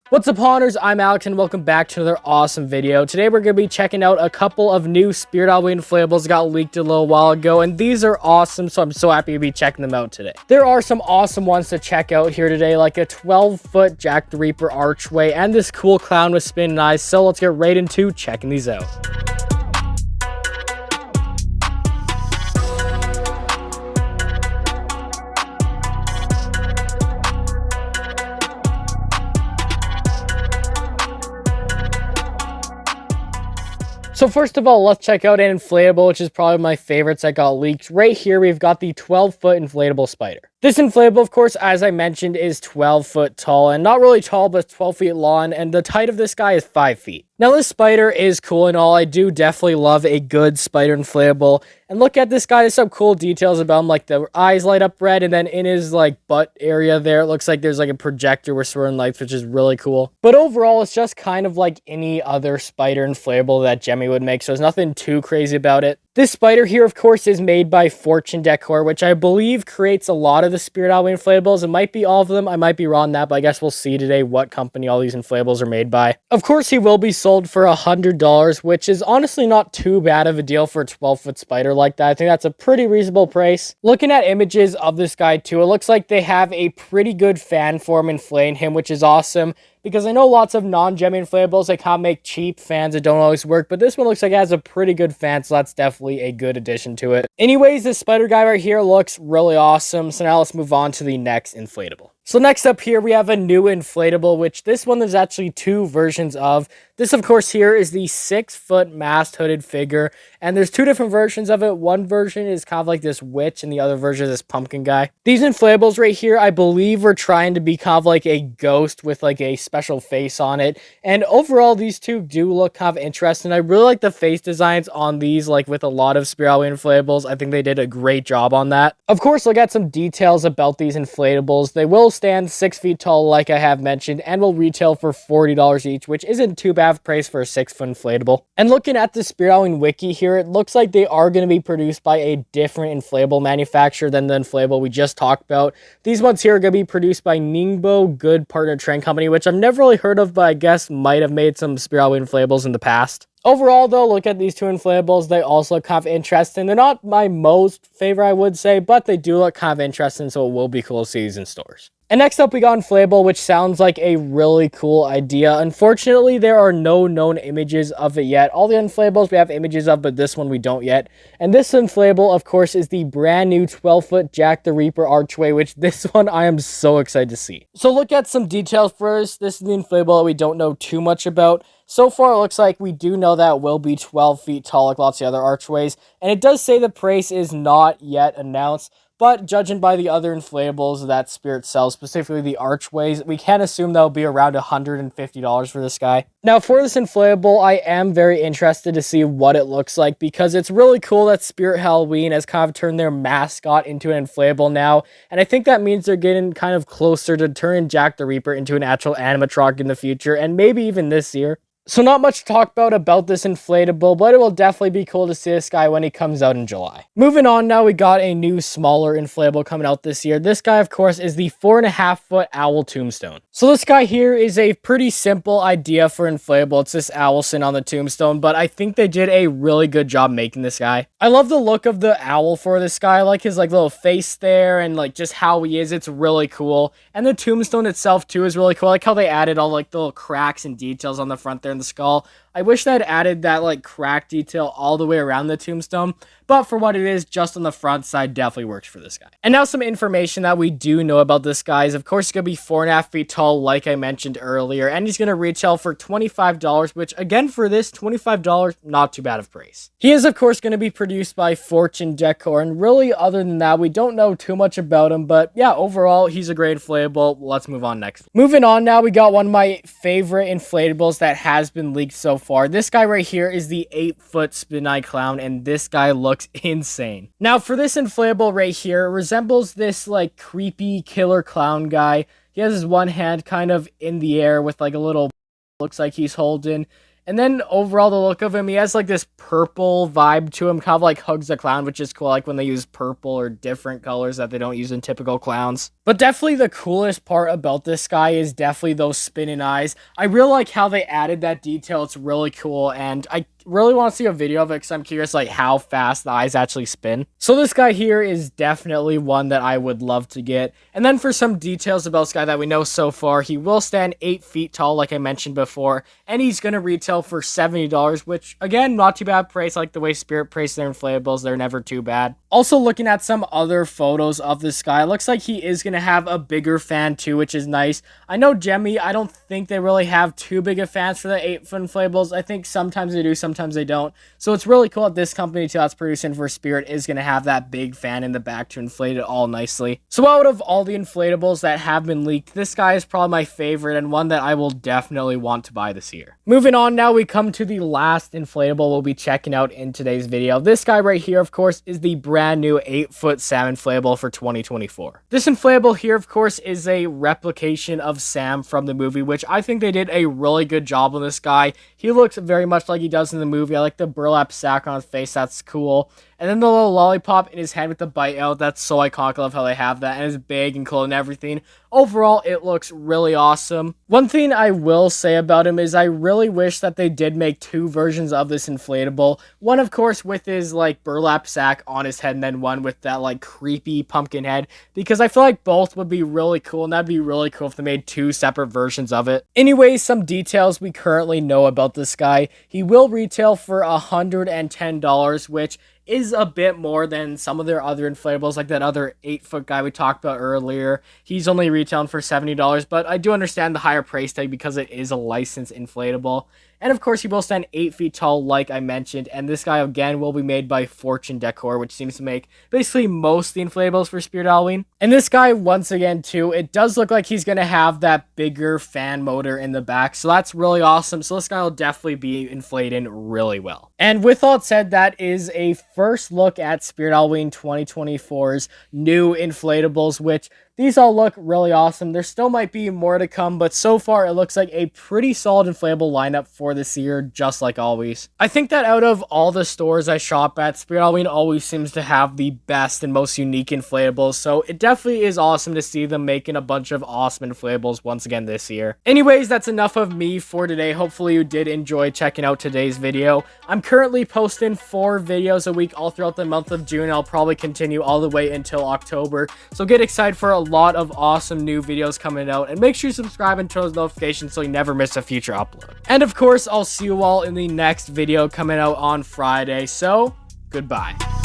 What's up, Haunters? I'm Alex and welcome back to another awesome video. Today we're going to be checking out a couple of new Spirit Halloween inflatables that got leaked a little while ago, and these are awesome, so I'm so happy to be checking them out today. There are some awesome ones to check out here today, like a 12-foot Jack the Reaper archway and this cool clown with spinning eyes, so let's get right into checking these out. So first of all, let's check out an inflatable, which is probably my favorites that got leaked. Right here, we've got the 12-foot inflatable spider. This inflatable, of course, as I mentioned, is 12 foot tall, and not really tall, but 12 feet long, and the height of this guy is 5 feet. Now, this spider is cool and all. I do definitely love a good spider inflatable. And look at this guy. There's some cool details about him, like the eyes light up red, and then in his butt area there, it looks like there's a projector with swirling lights, which is really cool. But overall, it's just kind of like any other spider inflatable that Jemmy would make, so there's nothing too crazy about it. This spider here, of course, is made by Fortune Decor, which I believe creates a lot of the Spirit Halloween inflatables. It might be all of them. I might be wrong on that, but I guess we'll see today what company all these inflatables are made by. Of course, he will be sold for $100, which is honestly not too bad of a deal for a 12-foot spider like that. I think that's a pretty reasonable price. Looking at images of this guy too, it looks like they have a pretty good fan form inflating him, which is awesome. Because I know lots of non-Jemmy inflatables, they can't make cheap fans that don't always work, but this one looks like it has a pretty good fan, so that's definitely a good addition to it. Anyways, this spider guy right here looks really awesome, so now let's move on to the next inflatable. So next up here, we have a new inflatable, which this one there's actually two versions of. This, of course, here is the 6-foot masked hooded figure, and there's two different versions of it. One version is kind of like this witch, and the other version is this pumpkin guy. These inflatables right here, I believe, are trying to be kind of like a ghost with a special face on it, and overall, these two do look kind of interesting. I really like the face designs on these, with a lot of Spirit Halloween inflatables. I think they did a great job on that. Of course, look at some details about these inflatables. They will stand 6 feet tall, like I have mentioned, and will retail for $40 each, which isn't too bad of price for a 6-foot inflatable. And looking at the Spirit Halloween wiki here, it looks like they are going to be produced by a different inflatable manufacturer than the inflatable we just talked about. These ones here are going to be produced by Ningbo Good Partner Train Company, which I've never really heard of, but I guess might have made some Spirit Halloween inflatables in the past. Overall, though, look at these two inflatables. They also look kind of interesting. They're not my most favorite, I would say, but they do look kind of interesting, so it will be cool to see these in stores. And next up, we got inflatable, which sounds like a really cool idea. Unfortunately, there are no known images of it yet. All the inflatables we have images of, but this one we don't yet. And this inflatable, of course, is the brand new 12-foot Jack the Reaper archway, which this one I am so excited to see. So look at some details first. This is the inflatable that we don't know too much about. So far, it looks like we do know that it will be 12 feet tall like lots of the other archways. And it does say the price is not yet announced. But judging by the other inflatables that Spirit sells, specifically the archways, we can assume that'll be around $150 for this guy. Now, for this inflatable, I am very interested to see what it looks like because it's really cool that Spirit Halloween has kind of turned their mascot into an inflatable now. And I think that means they're getting kind of closer to turning Jack the Reaper into an actual animatronic in the future, and maybe even this year. So not much to talk about this inflatable, but it will definitely be cool to see this guy when he comes out in July. Moving on now, we got a new smaller inflatable coming out this year. This guy, of course, is the 4.5-foot owl tombstone. So this guy here is a pretty simple idea for inflatable. It's this owl sitting on the tombstone, but I think they did a really good job making this guy. I love the look of the owl for this guy. I like his little face there and just how he is. It's really cool. And the tombstone itself too is really cool. I like how they added all the little cracks and details on the front there. The skull. I wish they had added that crack detail all the way around the tombstone, but for what it is, just on the front side, definitely works for this guy. And now some information that we do know about this guy is, of course, he's going to be 4.5 feet tall, like I mentioned earlier, and he's going to retail for $25, which, again, for this, $25, not too bad of price. He is, of course, going to be produced by Fortune Decor, and really, other than that, we don't know too much about him, but yeah, overall, he's a great inflatable. Let's move on next. Moving on now, we got one of my favorite inflatables that has been leaked so far. This guy right here is the 8-foot spin-eye clown, and this guy looks insane. Now, for this inflatable right here, it resembles this creepy killer clown guy. He has his one hand kind of in the air with a little looks like he's holding, And then overall, the look of him, he has like this purple vibe to him, kind of like Hugs the Clown, which is cool, like when they use purple or different colors that they don't use in typical clowns. But definitely the coolest part about this guy is definitely those spinning eyes. I really like how they added that detail. It's really cool, and I really want to see a video of it because I'm curious like how fast the eyes actually spin. So this guy here is definitely one that I would love to get. And then for some details about this guy that we know so far, he will stand 8 feet tall like I mentioned before, and he's going to retail for $70, which again, not too bad price. Like the way Spirit prices their inflatables, they're never too bad. Also looking at some other photos of this guy, it looks like he is going to have a bigger fan too, which is nice. I know Jemmy, I don't think they really have too big of fans for the 8-foot inflatables. I think sometimes they do, sometimes they don't. So it's really cool that this company too that's producing for Spirit is going to have that big fan in the back to inflate it all nicely. So out of all the inflatables that have been leaked, this guy is probably my favorite and one that I will definitely want to buy this year. Moving on, now we come to the last inflatable we'll be checking out in today's video. This guy right here, of course, is the brand new 8-foot Sam inflatable for 2024. This inflatable here, of course, is a replication of Sam from the movie, which I think they did a really good job on this guy. He looks very much like he does in the movie. I like the burlap sack on his face. That's cool. And then the little lollipop in his head with the bite out. That's so iconic. I love how they have that. And his bag and clothes and everything. Overall, it looks really awesome. One thing I will say about him is I really wish that they did make 2 versions of this inflatable. One, of course, with his like burlap sack on his head, and then one with that like creepy pumpkin head. Because I feel like both would be really cool. And that'd be really cool if they made 2 separate versions of it. Anyways, some details we currently know about this guy. He will retail for $110, which is a bit more than some of their other inflatables, like that other 8-foot guy we talked about earlier. He's only retailing for $70, but I do understand the higher price tag because it is a licensed inflatable. And of course, he will stand 8 feet tall, like I mentioned. And this guy, again, will be made by Fortune Decor, which seems to make basically most of the inflatables for Spirit Halloween. And this guy, once again, too, it does look like he's going to have that bigger fan motor in the back. So that's really awesome. So this guy will definitely be inflating really well. And with all said, that is a first look at Spirit Halloween 2024's new inflatables, which these all look really awesome. There still might be more to come, but so far it looks like a pretty solid inflatable lineup for this year, just like always. I think that out of all the stores I shop at, Spirit Halloween always seems to have the best and most unique inflatables, so it definitely is awesome to see them making a bunch of awesome inflatables once again this year. Anyways, that's enough of me for today. Hopefully you did enjoy checking out today's video. I'm currently posting 4 videos a week all throughout the month of June. I'll probably continue all the way until October, so get excited for a lot of awesome new videos coming out, and make sure you subscribe and turn those notifications so you never miss a future upload. And of course, I'll see you all in the next video coming out on Friday, so goodbye.